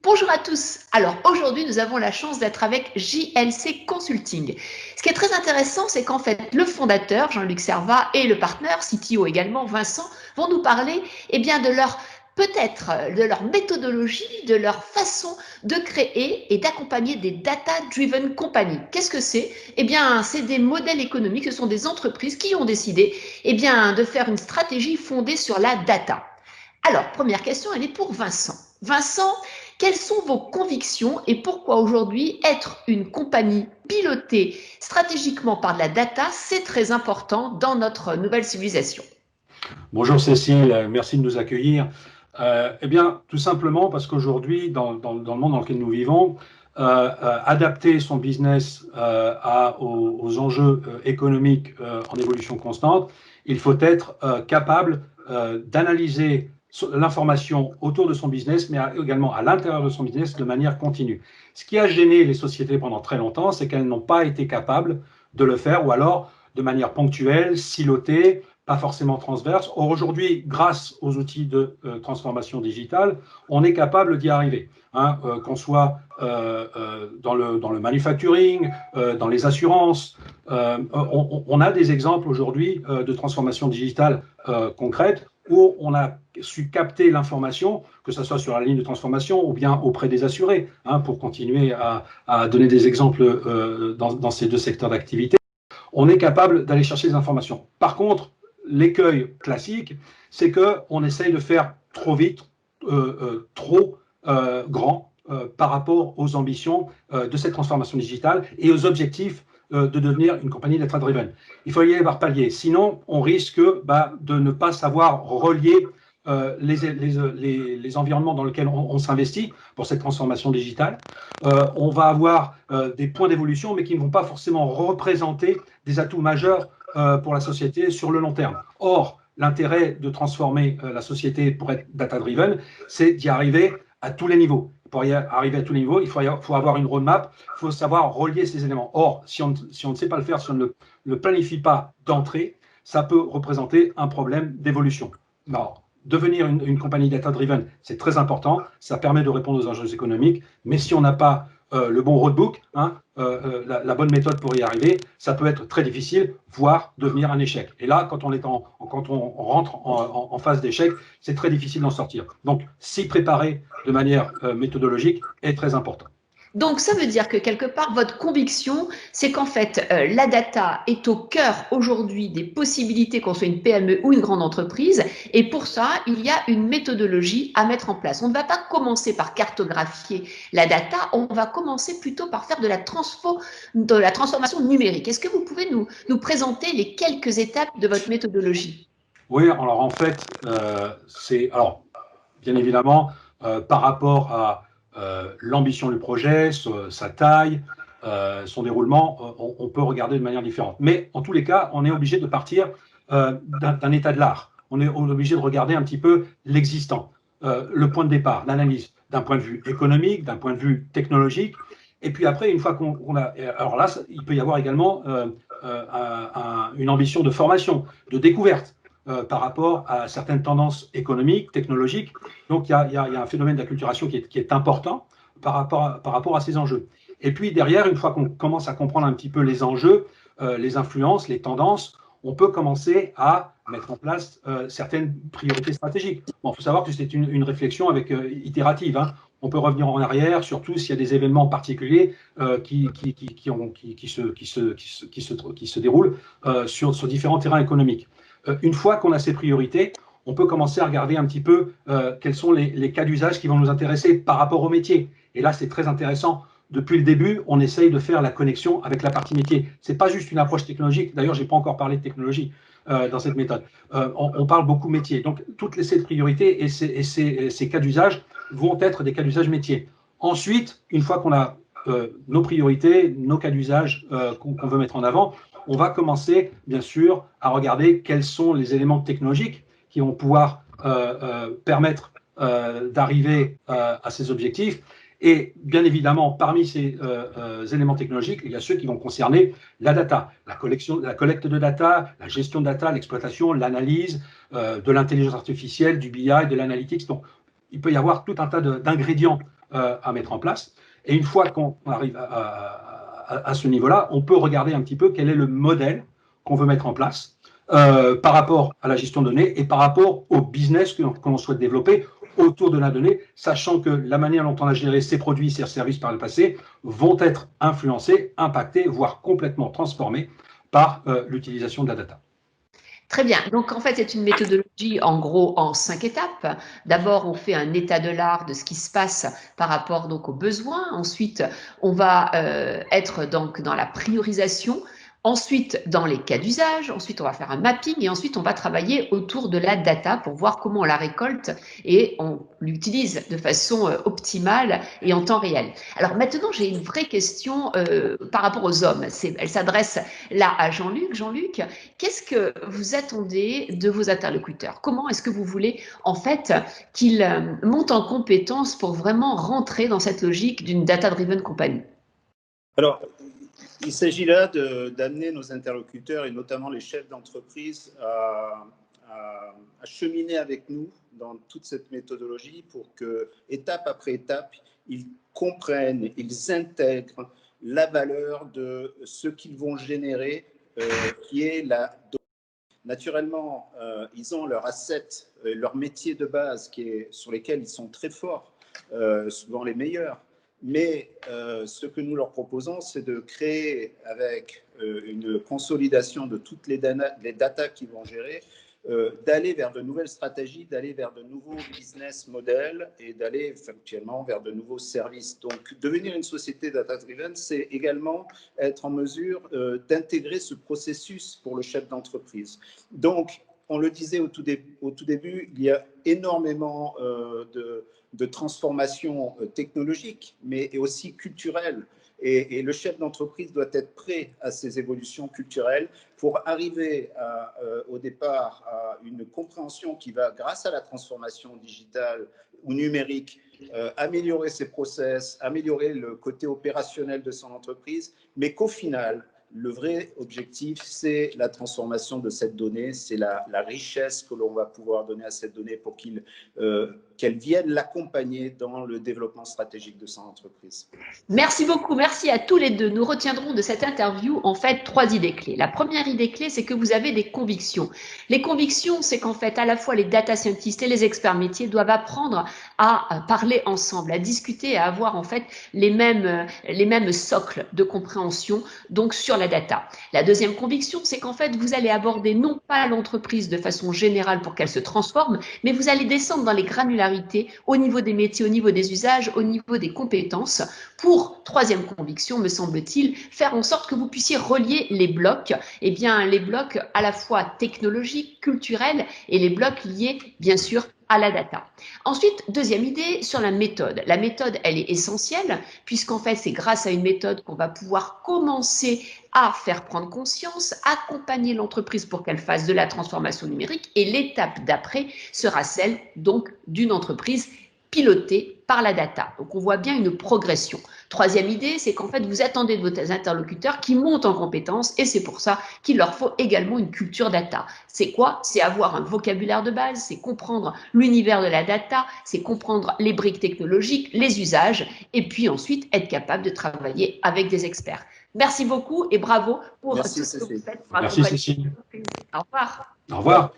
Bonjour à tous. Alors aujourd'hui, nous avons la chance d'être avec JLC Consulting. Ce qui est très intéressant, c'est qu'en fait, le fondateur, Jean-Luc Servat, et le partenaire, CTO également, Vincent, vont nous parler de leur peut-être de leur méthodologie, de leur façon de créer et d'accompagner des data-driven companies. Qu'est-ce que c'est? C'est des modèles économiques, ce sont des entreprises qui ont décidé de faire une stratégie fondée sur la data. Alors, première question, elle est pour Vincent. Vincent, quelles sont vos convictions et pourquoi aujourd'hui être une compagnie pilotée stratégiquement par de la data, c'est très important dans notre nouvelle civilisation? Bonjour Cécile, merci de nous accueillir. Tout simplement parce qu'aujourd'hui, dans le monde dans lequel nous vivons, adapter son business aux enjeux économiques en évolution constante, il faut être capable d'analyser l'information autour de son business, mais également à l'intérieur de son business de manière continue. Ce qui a gêné les sociétés pendant très longtemps, c'est qu'elles n'ont pas été capables de le faire, ou alors de manière ponctuelle, silotée, pas forcément transverse. Or, aujourd'hui, grâce aux outils de transformation digitale, on est capable d'y arriver. Qu'on soit dans le manufacturing, dans les assurances. On a des exemples aujourd'hui de transformation digitale concrète où on a su capter l'information, que ce soit sur la ligne de transformation ou bien auprès des assurés, pour continuer à donner des exemples dans ces deux secteurs d'activité. On est capable d'aller chercher des informations. Par contre, l'écueil classique, c'est qu'on essaye de faire trop vite, trop grand par rapport aux ambitions de cette transformation digitale et aux objectifs de devenir une compagnie data-driven. Il faut y aller par palier, sinon on risque de ne pas savoir relier les environnements dans lesquels on s'investit pour cette transformation digitale. On va avoir des points d'évolution, mais qui ne vont pas forcément représenter des atouts majeurs pour la société sur le long terme. Or, l'intérêt de transformer la société pour être data-driven, c'est d'y arriver à tous les niveaux. Pour y arriver à tous les niveaux, il faut avoir une roadmap, il faut savoir relier ces éléments. Or, si on ne sait pas le faire, si on ne le planifie pas d'entrée, ça peut représenter un problème d'évolution. Alors, devenir une compagnie data-driven, c'est très important, ça permet de répondre aux enjeux économiques, mais si on n'a pas le bon roadbook, la bonne méthode pour y arriver, ça peut être très difficile, voire devenir un échec. Et là, quand on rentre en phase d'échec, c'est très difficile d'en sortir. Donc, s'y préparer de manière méthodologique est très important. Donc, ça veut dire que quelque part, votre conviction, c'est qu'en fait, la data est au cœur aujourd'hui des possibilités qu'on soit une PME ou une grande entreprise. Et pour ça, il y a une méthodologie à mettre en place. On ne va pas commencer par cartographier la data, on va commencer plutôt par faire de la transformation numérique. Est-ce que vous pouvez nous présenter les quelques étapes de votre méthodologie? Oui, alors en fait, bien évidemment, par rapport à l'ambition du projet, sa taille, son déroulement, on peut regarder de manière différente. Mais en tous les cas, on est obligé de partir d'un état de l'art. On est obligé de regarder un petit peu l'existant, le point de départ, l'analyse, d'un point de vue économique, d'un point de vue technologique. Et puis après, une fois qu'on a... Alors là, il peut y avoir également une ambition de formation, de découverte. Par rapport à certaines tendances économiques, technologiques. Donc, il y a un phénomène d'acculturation qui est important par rapport à ces enjeux. Et puis, derrière, une fois qu'on commence à comprendre un petit peu les enjeux, les influences, les tendances, on peut commencer à mettre en place certaines priorités stratégiques. Bon, il faut savoir que c'est une réflexion itérative. On peut revenir en arrière, surtout s'il y a des événements particuliers qui se déroulent sur différents terrains économiques. Une fois qu'on a ces priorités, on peut commencer à regarder un petit peu quels sont les cas d'usage qui vont nous intéresser par rapport au métier. Et là, c'est très intéressant. Depuis le début, on essaye de faire la connexion avec la partie métier. Ce n'est pas juste une approche technologique. D'ailleurs, je n'ai pas encore parlé de technologie dans cette méthode. On parle beaucoup métier. Donc, toutes ces priorités et ces cas d'usage vont être des cas d'usage métier. Ensuite, une fois qu'on a nos priorités, nos cas d'usage qu'on veut mettre en avant, on va commencer, bien sûr, à regarder quels sont les éléments technologiques qui vont pouvoir permettre d'arriver à ces objectifs. Et bien évidemment, parmi ces éléments technologiques, il y a ceux qui vont concerner la data, la collecte de data, la gestion de data, l'exploitation, l'analyse, de l'intelligence artificielle, du BI, de l'analytics. Donc, il peut y avoir tout un tas d'ingrédients à mettre en place. Et une fois qu'on arrive à ce niveau-là, on peut regarder un petit peu quel est le modèle qu'on veut mettre en place par rapport à la gestion de données et par rapport au business que l'on souhaite développer autour de la donnée, sachant que la manière dont on a géré ces produits, ces services par le passé vont être influencés, impactés, voire complètement transformés par l'utilisation de la data. Très bien. Donc, en fait, c'est une méthodologie, en gros, en 5 étapes. D'abord, on fait un état de l'art de ce qui se passe par rapport donc aux besoins. Ensuite, on va être donc dans la priorisation. Ensuite, dans les cas d'usage. Ensuite, on va faire un mapping et ensuite, on va travailler autour de la data pour voir comment on la récolte et on l'utilise de façon optimale et en temps réel. Alors maintenant, j'ai une vraie question par rapport aux hommes. Elle s'adresse là à Jean-Luc. Jean-Luc, qu'est-ce que vous attendez de vos interlocuteurs? Comment est-ce que vous voulez en fait qu'ils montent en compétence pour vraiment rentrer dans cette logique d'une data-driven company? Alors, il s'agit là d'amener nos interlocuteurs et notamment les chefs d'entreprise à cheminer avec nous dans toute cette méthodologie pour que, étape après étape, ils comprennent, ils intègrent la valeur de ce qu'ils vont générer, qui est la donnée. Naturellement, ils ont leur asset, leur métier de base sur lesquels ils sont très forts, souvent les meilleurs. Mais ce que nous leur proposons, c'est de créer avec une consolidation de toutes les data qu'ils vont gérer, d'aller vers de nouvelles stratégies, d'aller vers de nouveaux business models et d'aller actuellement vers de nouveaux services. Donc, devenir une société data-driven, c'est également être en mesure d'intégrer ce processus pour le chef d'entreprise. Donc, on le disait au tout début, il y a énormément de transformations technologiques, mais aussi culturelles. Et le chef d'entreprise doit être prêt à ces évolutions culturelles pour arriver au départ à une compréhension qui va, grâce à la transformation digitale ou numérique, améliorer ses process, améliorer le côté opérationnel de son entreprise, mais qu'au final, le vrai objectif, c'est la transformation de cette donnée, c'est la richesse que l'on va pouvoir donner à cette donnée pour qu'elle vienne l'accompagner dans le développement stratégique de son entreprise. Merci beaucoup, merci à tous les deux. Nous retiendrons de cette interview en fait 3 idées clés. La première idée clé, c'est que vous avez des convictions. Les convictions, c'est qu'en fait, à la fois les data scientists et les experts métiers doivent apprendre à parler ensemble, à discuter, à avoir en fait les mêmes socles de compréhension donc sur la data. La deuxième conviction, c'est qu'en fait, vous allez aborder non pas l'entreprise de façon générale pour qu'elle se transforme, mais vous allez descendre dans les granularités au niveau des métiers, au niveau des usages, au niveau des compétences pour, troisième conviction, me semble-t-il, faire en sorte que vous puissiez relier les blocs, eh bien, les blocs à la fois technologiques, culturels et les blocs liés, bien sûr, à la data. Ensuite, deuxième idée sur la méthode. La méthode, elle est essentielle puisqu'en fait, c'est grâce à une méthode qu'on va pouvoir commencer à faire prendre conscience, accompagner l'entreprise pour qu'elle fasse de la transformation numérique et l'étape d'après sera celle donc d'une entreprise pilotée par la data. Donc, on voit bien une progression. Troisième idée, c'est qu'en fait, vous attendez de vos interlocuteurs qui montent en compétences et c'est pour ça qu'il leur faut également une culture data. C'est quoi? C'est avoir un vocabulaire de base, c'est comprendre l'univers de la data, c'est comprendre les briques technologiques, les usages et puis ensuite être capable de travailler avec des experts. Merci beaucoup et bravo pour tout ce que vous faites. Merci Cécile. Au revoir. Au revoir.